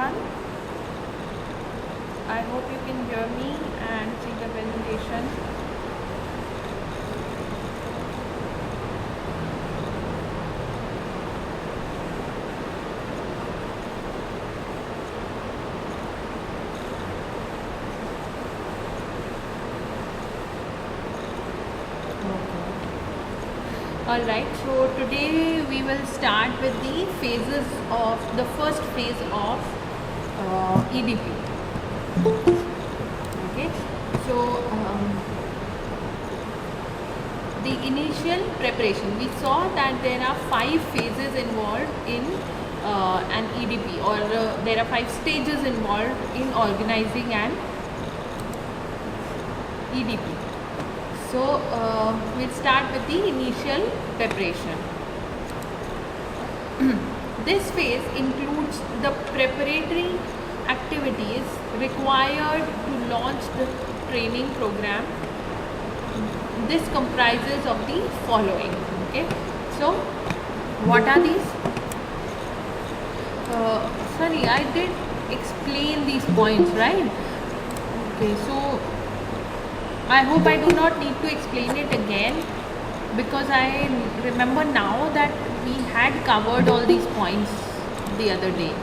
everyone. I hope you can hear me and see the presentation. Alright, so today we will start with the phases of the first phase of EDP. Okay, so the initial preparation, we saw that there are 5 phases involved in an EDP, or there are 5 stages involved in organizing an EDP. So we'll start with the initial preparation. This phase includes the preparatory activities required to launch the training program. This comprises of the following. Okay, so what are these? Sorry, I did explain these points, right? Okay, so I hope I do not need to explain it again, because I remember now that we had covered all these points the other day.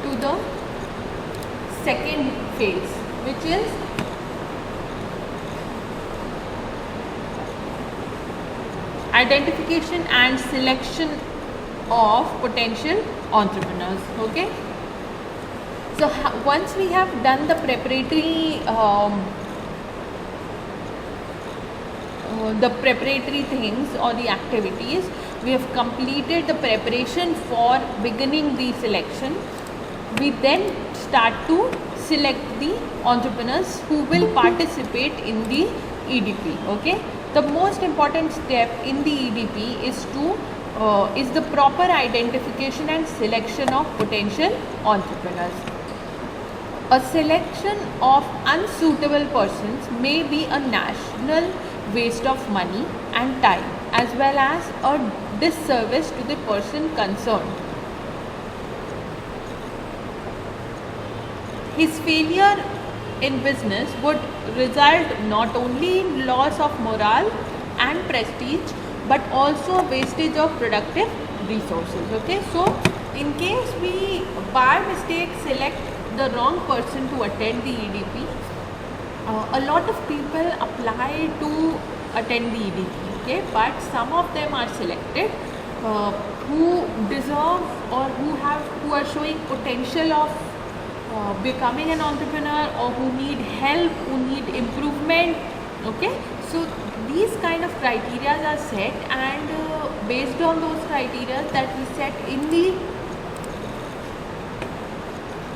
To the second phase, which is identification and selection of potential entrepreneurs. Okay. So once we have done the preparatory things or the activities, we have completed the preparation for beginning the selection. We then start to select the entrepreneurs who will participate in the EDP. Okay, the most important step in the EDP is the proper identification and selection of potential entrepreneurs. A selection of unsuitable persons may be a national waste of money and time, as well as a disservice to the person concerned. His failure in business would result not only in loss of morale and prestige, but also wastage of productive resources. Okay, so in case we by mistake select the wrong person to attend the EDP, a lot of people apply to attend the EDP, okay, but some of them are selected who deserve, or who are showing potential of becoming an entrepreneur, or who need help, who need improvement. Okay, so these kind of criteria are set, and based on those criteria that we set in the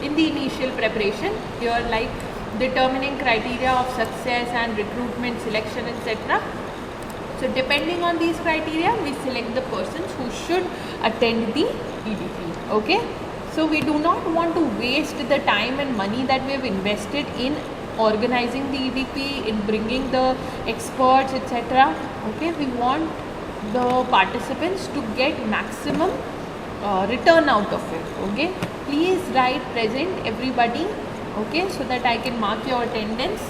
initial preparation, here, like determining criteria of success and recruitment, selection, etc. So depending on these criteria, we select the persons who should attend the EDP. Okay, so we do not want to waste the time and money that we have invested in organizing the EDP, in bringing the experts, etc. Okay, we want the participants to get maximum return out of it. Okay, please write present, everybody. Okay, so that I can mark your attendance.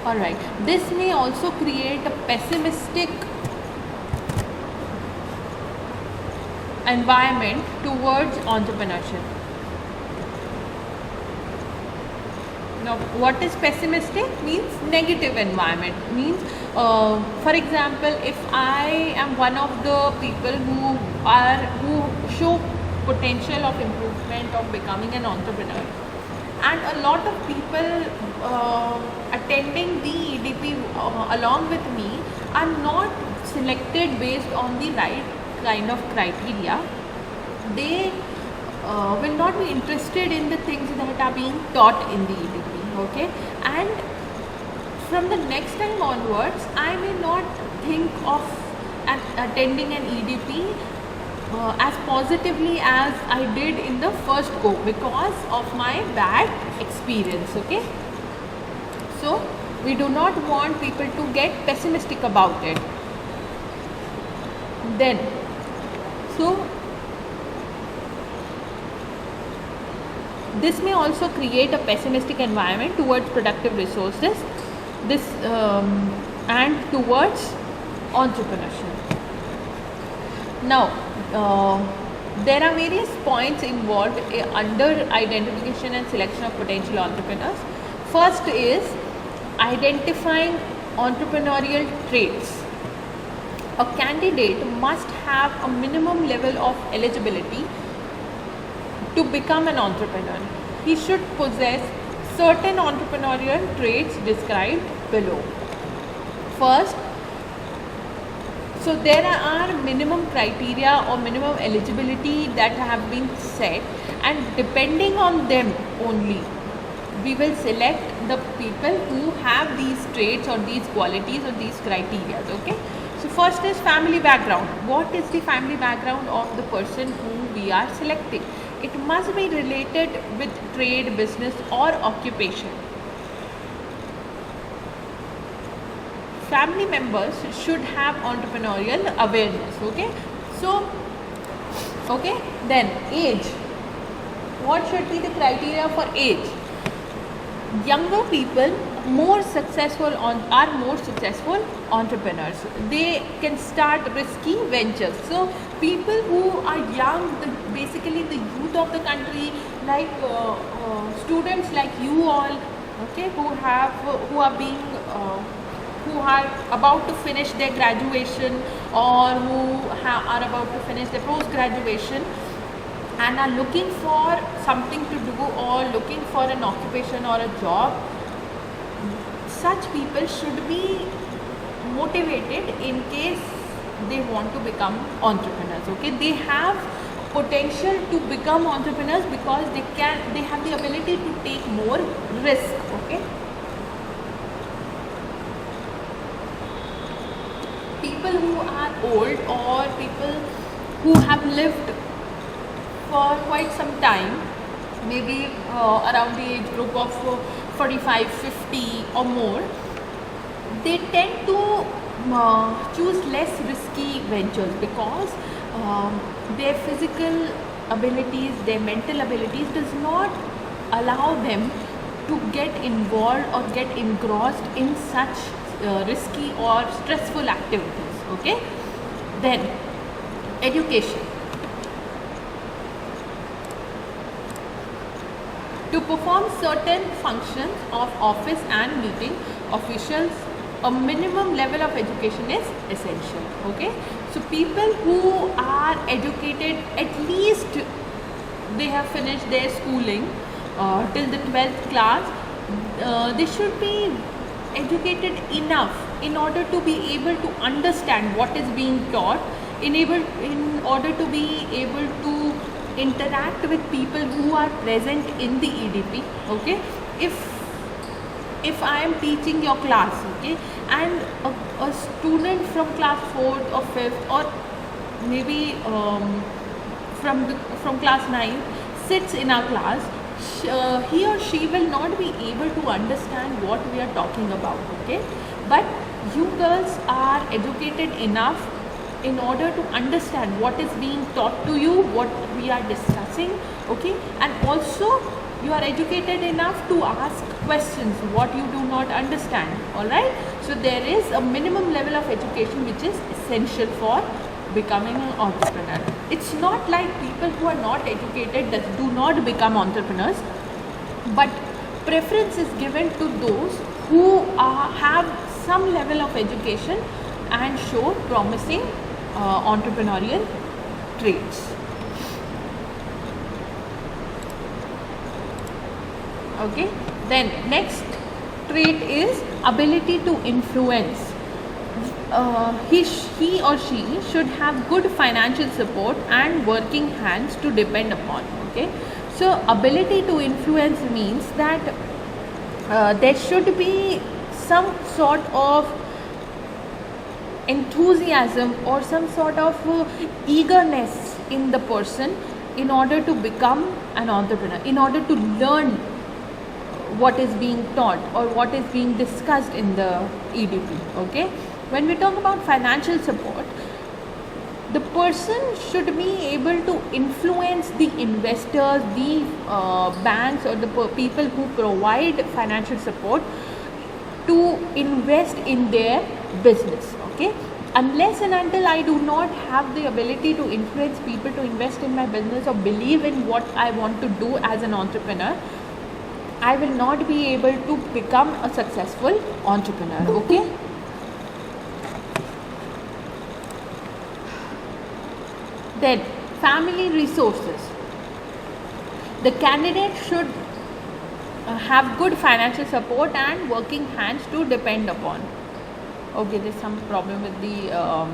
Alright, this may also create a pessimistic environment towards entrepreneurship. Now, what is pessimistic? Means negative environment. Means, for example, if I am one of the people who show potential of improvement of becoming an entrepreneur, and a lot of people attending the EDP along with me are not selected based on the right kind of criteria, they will not be interested in the things that are being taught in the EDP. Okay, and from the next time onwards, I may not think of attending an EDP as positively as I did in the first go, because of my bad experience. Okay, so We do not want people to get pessimistic about it. Then, so this may also create a pessimistic environment towards productive resources, and towards entrepreneurship. Now, there are various points involved under identification and selection of potential entrepreneurs. First is identifying entrepreneurial traits. A candidate must have a minimum level of eligibility to become an entrepreneur. He should possess certain entrepreneurial traits described below. First, so there are minimum criteria or minimum eligibility that have been set, and depending on them only, we will select the people who have these traits or these qualities or these criteria. Okay. So first is family background. What is the family background of the person whom we are selecting? It must be related with trade, business or occupation. Family members should have entrepreneurial awareness. Okay. So, okay, then age. What should be the criteria for age? Younger people are more successful entrepreneurs. They can start risky ventures. So people who are young, basically the youth of the country, like students like you all, okay, who are about to finish their graduation, or who are about to finish their post graduation and are looking for something to do or looking for an occupation or a job. Such people should be motivated in case they want to become entrepreneurs. Okay, they have potential to become entrepreneurs because they have the ability to take more risk. Okay, people who are old or people who have lived for quite some time, maybe around the age group of 45, 50 or more, they tend to choose less risky ventures because their physical abilities, their mental abilities does not allow them to get involved or get engrossed in such risky or stressful activities. Okay, then education. To perform certain functions of office and meeting officials, a minimum level of education is essential. Okay, so people who are educated, at least they have finished their schooling till the 12th class, they should be educated enough in order to be able to understand what is being taught, in order to be able to interact with people who are present in the EDP. Okay, if I am teaching your class, okay, and a student from class 4th or 5th or maybe from class 9 sits in our class, he or she will not be able to understand what we are talking about. Okay, but you girls are educated enough in order to understand what is being taught to you, what we are discussing. Okay, and also you are educated enough to ask questions what you do not understand. All right, so there is a minimum level of education which is essential for becoming an entrepreneur. It's not like people who are not educated that do not become entrepreneurs, but preference is given to those who have some level of education and show promising entrepreneurial traits. Okay, then next trait is ability to influence. He or she should have good financial support and working hands to depend upon. Okay, so ability to influence means that there should be some sort of enthusiasm or some sort of eagerness in the person in order to become an entrepreneur, in order to learn what is being taught or what is being discussed in the EDP. Okay, when we talk about financial support, the person should be able to influence the investors, the banks, or the people who provide financial support to invest in their business. Okay, unless and until I do not have the ability to influence people to invest in my business or believe in what I want to do as an entrepreneur, I will not be able to become a successful entrepreneur. Okay. Then, family resources. The candidate should have good financial support and working hands to depend upon. Okay, there's some problem with the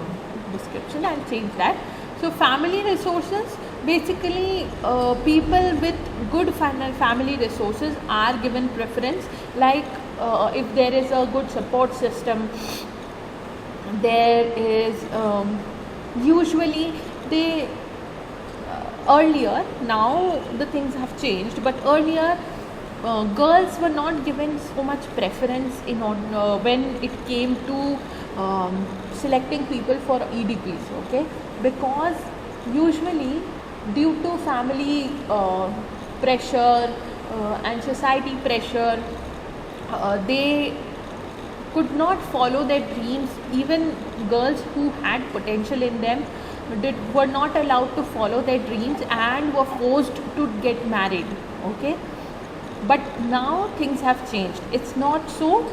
description. I'll change that. So, family resources, basically, people with good family resources are given preference. Like if there is a good support system, there is usually they earlier, now the things have changed, but earlier girls were not given so much preference in when it came to selecting people for EDPs. Okay, because usually due to family pressure and society pressure, they could not follow their dreams. Even girls who had potential in them were not allowed to follow their dreams and were forced to get married. Okay, but now things have changed. It's not so.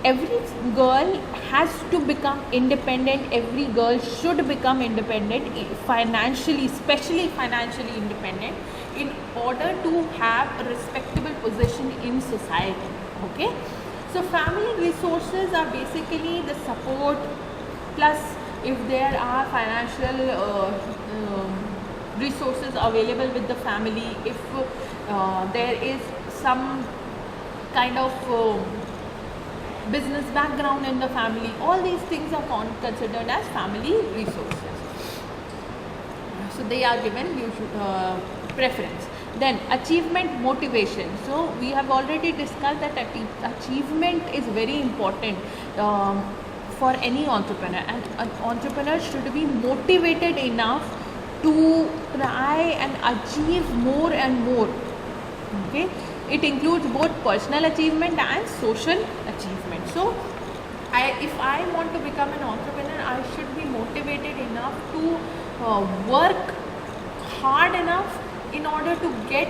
Every girl has to become independent. Every girl should become independent financially, especially financially independent, in order to have a respectable position in society. Okay, so family resources are basically the support, plus if there are financial resources available with the family, if there is some kind of business background in the family, all these things are considered as family resources. So they are given preference. Then achievement motivation. So we have already discussed that achievement is very important for any entrepreneur, and an entrepreneur should be motivated enough to try and achieve more and more. Okay, it includes both personal achievement and social achievement. So if I want to become an entrepreneur, I should be motivated enough to work hard enough in order to get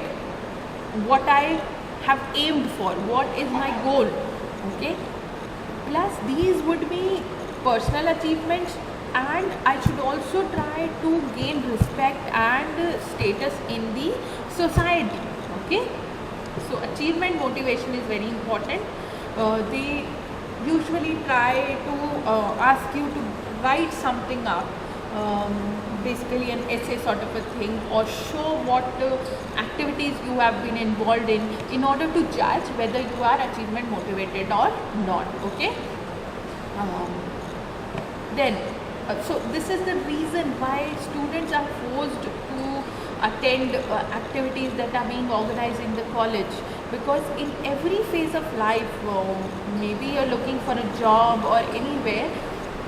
what I have aimed for, what is my goal. Okay, plus these would be personal achievements, and I should also try to gain respect and status in the society. Okay, so achievement motivation is very important. They usually try to ask you to write something up, basically an essay sort of a thing, or show what activities you have been involved in order to judge whether you are achievement motivated or not. Okay, then so this is the reason why students are forced to attend activities that are being organized in the college, because in every phase of life, maybe you're looking for a job or anywhere,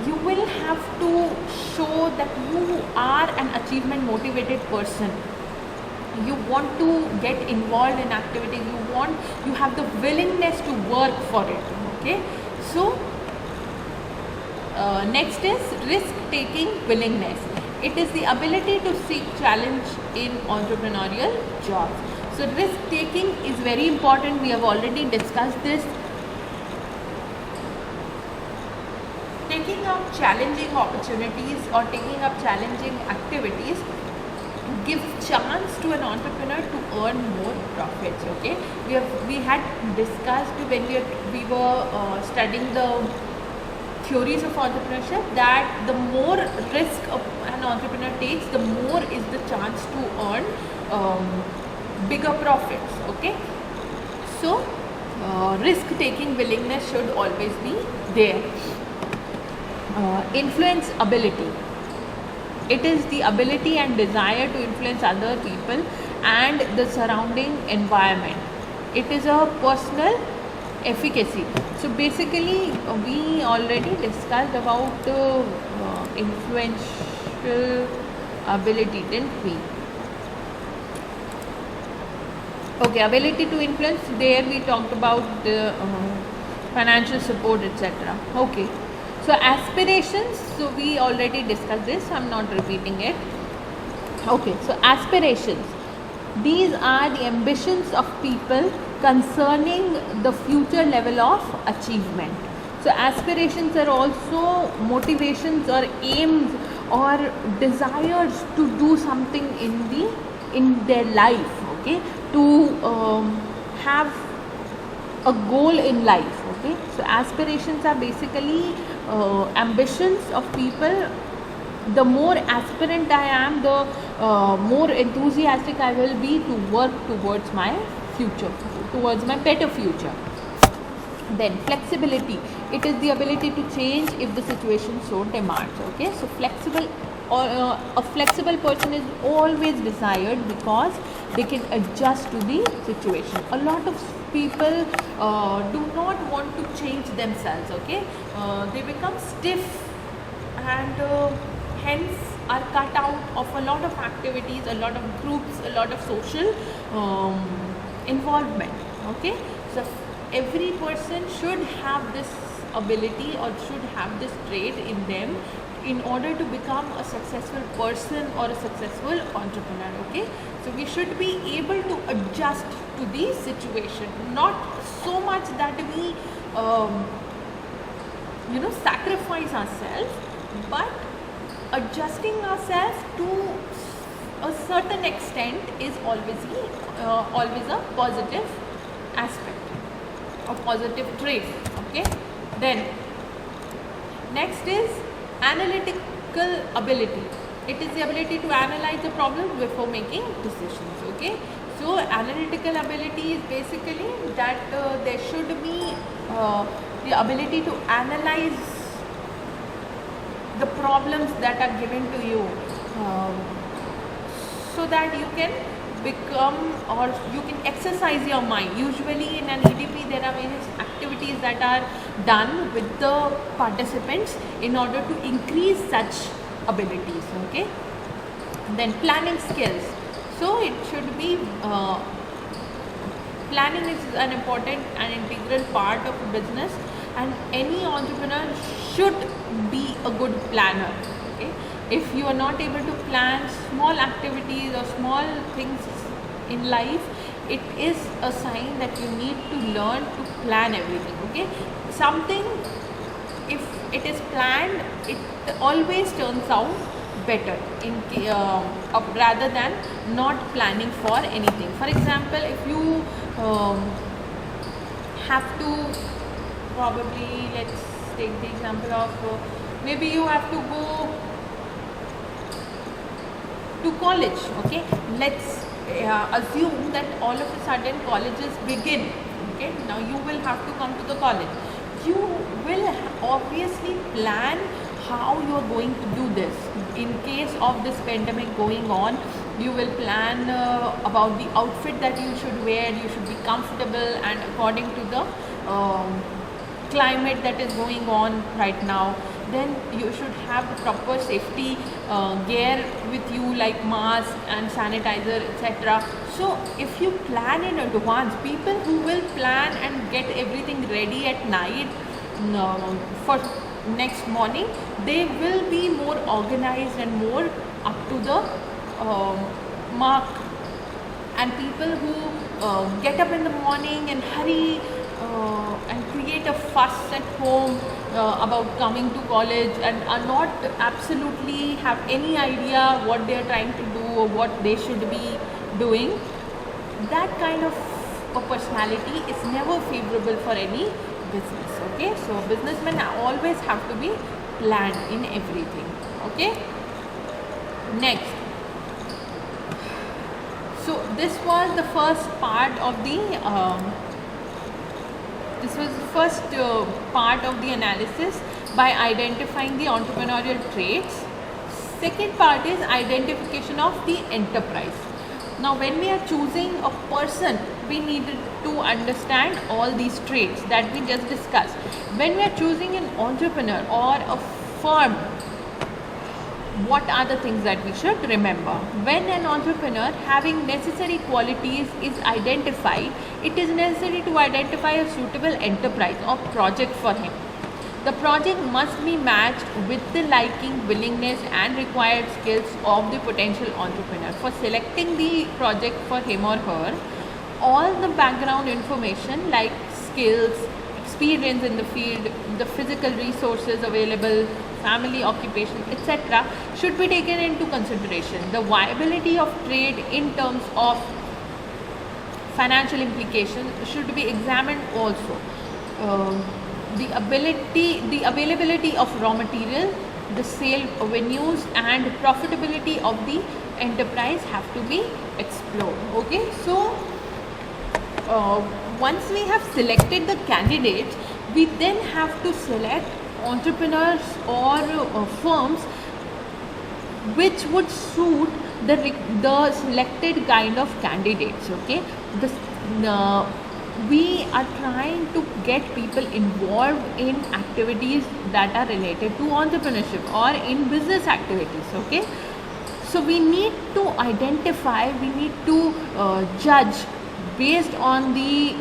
you will have to show that you are an achievement motivated person. You want to get involved in activities, you have the willingness to work for it. Okay, so next is risk taking willingness. It is the ability to seek challenge in entrepreneurial jobs. So risk taking is very important. We have already discussed this. Taking up challenging opportunities or taking up challenging activities give chance to an entrepreneur to earn more profits. Okay, we had discussed when we were studying the theories of entrepreneurship that the more risk an entrepreneur takes, the more is the chance to earn bigger profits. Okay, so risk taking willingness should always be there. Influence ability. It is the ability and desire to influence other people and the surrounding environment. it is a personal efficacy. So basically we already discussed about influential ability, didn't we? Okay, ability to influence, there we talked about the financial support, etc. Okay, so aspirations, so we already discussed this, I'm not repeating it. Okay, so aspirations, these are the ambitions of people concerning the future level of achievement. So aspirations are also motivations or aims or desires to do something in their life, okay, to have a goal in life, okay. So aspirations are basically ambitions of people. The more aspirant I am, the more enthusiastic I will be to work towards my future, towards my better future. Then flexibility, it is the ability to change if the situation so demands, okay. So flexible, or a flexible person is always desired because they can adjust to the situation. A lot of people do not want to change themselves, okay. They become stiff and hence are cut out of a lot of activities, a lot of groups, a lot of social involvement, okay. So every person should have this ability or should have this trait in them in order to become a successful person or a successful entrepreneur, okay. So we should be able to adjust to the situation, not so much that we sacrifice ourselves, but adjusting ourselves to a certain extent is always a positive aspect or positive trait, okay. Then next is analytical ability. It is the ability to analyze the problem before making decisions, okay. So analytical ability is basically that there should be the ability to analyze the problems that are given to you, so that you can become or you can exercise your mind. Usually in an EDP there are various activities that are done with the participants in order to increase such abilities, okay. Then planning skills, so it should be planning is an important and integral part of a business, and any entrepreneur should be a good planner, okay. If you are not able to plan small activities or small things in life, it is a sign that you need to learn to plan everything, okay. Something, if it is planned, it always turns out better rather than not planning for anything. For example, if you have to, probably let's take the example of maybe you have to go to college, okay. Let's assume that all of a sudden colleges begin, okay. Now you will have to come to the college. You will obviously plan how you are going to do this. In case of this pandemic going on, you will plan about the outfit that you should wear. You should be comfortable, and according to the climate that is going on right now, then you should have the proper safety gear with you, like mask and sanitizer, etc. So if you plan in advance, people who will plan and get everything ready at night for next morning, they will be more organized and more up to the mark. And people who get up in the morning and hurry and create a fuss at home about coming to college and are not absolutely have any idea what they are trying to do or what they should be doing, that kind of a personality is never favorable for any business, okay. So businessmen always have to be planned in everything, okay. Next, so this was the first part of the part of the analysis by identifying the entrepreneurial traits. Second part is identification of the enterprise. Now when we are choosing a person we need to understand all these traits that we just discussed. When we are choosing an entrepreneur or a firm, what are the things that we should remember? When an entrepreneur having necessary qualities is identified, it is necessary to identify a suitable enterprise or project for him. The project must be matched with the liking, willingness and required skills of the potential entrepreneur. For selecting the project for him or her, all the background information like skills, experience in the field, the physical resources available, family, occupation, etc. should be taken into consideration. The viability of trade in terms of financial implications should be examined also. The availability of raw material, the sale avenues and profitability of the enterprise have to be explored. Okay, so once we have selected the candidates, we then have to select entrepreneurs or firms which would suit the selected kind of candidates. Okay, we are trying to get people involved in activities that are related to entrepreneurship or in business activities. Okay, so we need to identify, we need to judge based on the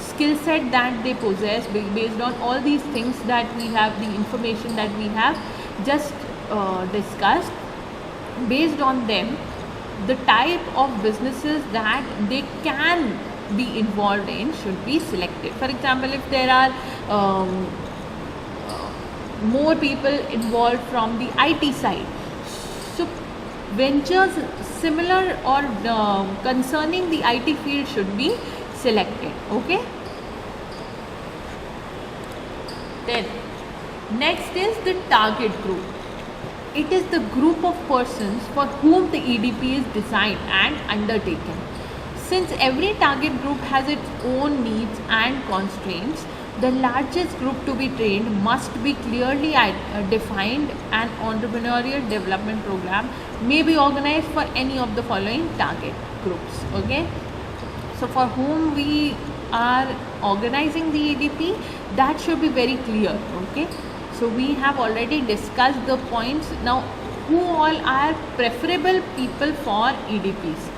skill set that they possess, based on all these things that we have, the information that we have just discussed. Based on them, the type of businesses that they can be involved in should be selected. For example, if there are more people involved from the IT side, so ventures similar or concerning the IT field should be selected. Okay, then next is the target group. It is the group of persons for whom the EDP is designed and undertaken. Since every target group has its own needs and constraints, the largest group to be trained must be clearly defined. An entrepreneurial development program may be organized for any of the following target groups. Okay, so for whom we are organizing the EDP, that should be very clear. Okay, so we have already discussed the points. Now, who all are preferable people for EDPs?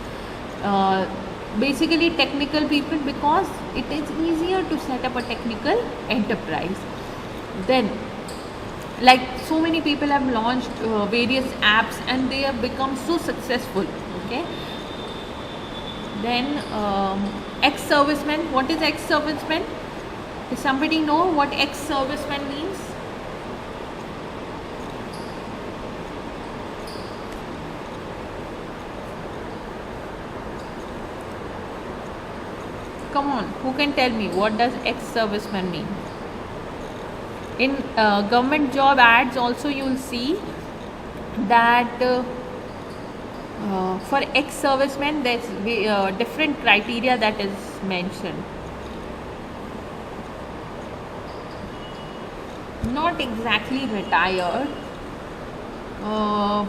Basically technical people, because it is easier to set up a technical enterprise. Then, like so many people have launched various apps and they have become so successful. Okay, then ex-servicemen. What is ex-servicemen? Does somebody know what ex-servicemen means? Come on, who can tell me what does ex-serviceman mean? In government job ads also you will see that for ex-servicemen there's different criteria that is mentioned. Not exactly retired,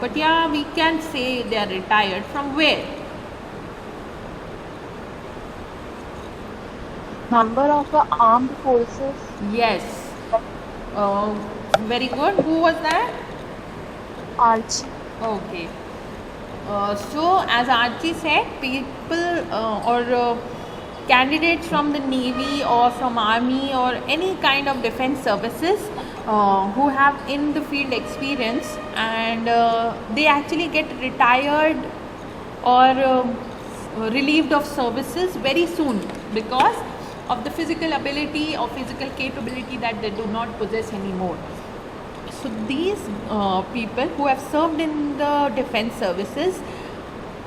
but yeah, we can say they are retired. From where? Member of the armed forces. Yes. Very good. Who was that? Archie. Okay. So, as Archie said, people or candidates from the Navy or from Army or any kind of defense services who have in the field experience and they actually get retired or relieved of services very soon because of the physical ability or physical capability that they do not possess anymore. So these people who have served in the defense services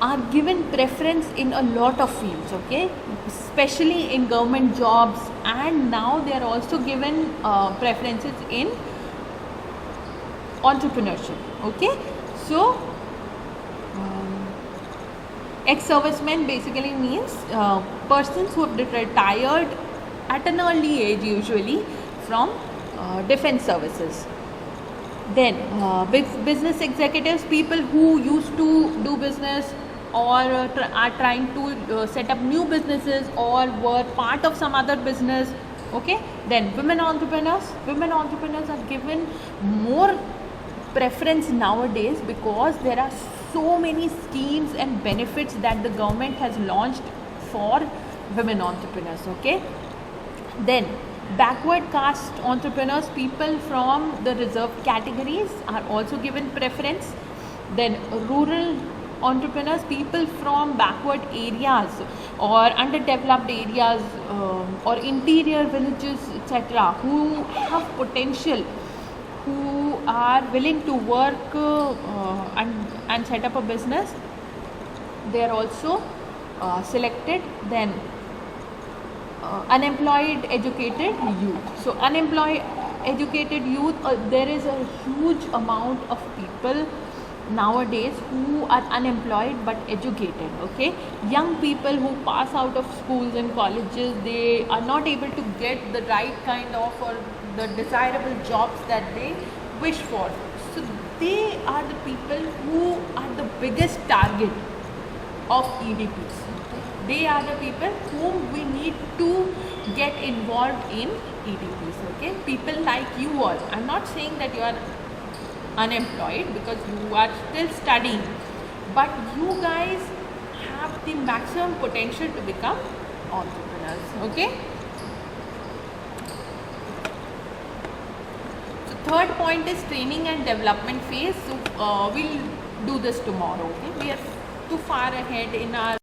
are given preference in a lot of fields, okay, especially in government jobs, and now they are also given preferences in entrepreneurship. Okay, so ex-servicemen basically means persons who have retired at an early age, usually from defense services. Then business executives, people who used to do business or are trying to set up new businesses or were part of some other business. Okay, then women entrepreneurs are given more preference nowadays because there are so many schemes and benefits that the government has launched for women entrepreneurs. Okay, then backward caste entrepreneurs, people from the reserved categories, are also given preference. Then rural entrepreneurs, people from backward areas or underdeveloped areas, or interior villages, etc., who have potential, who are willing to work and set up a business, they are also selected. Then unemployed educated youth. So unemployed educated youth, there is a huge amount of people nowadays who are unemployed but educated. Okay, young people who pass out of schools and colleges, they are not able to get the right kind of or the desirable jobs that they wish for. So they are the people who are the biggest target of EDPs. They are the people whom we need to get involved in EDPs. Okay, people like you all. I'm not saying that you are unemployed because you are still studying, but you guys have the maximum potential to become entrepreneurs. Okay. So third point is training and development phase. So we'll do this tomorrow. Okay, we are too far ahead in our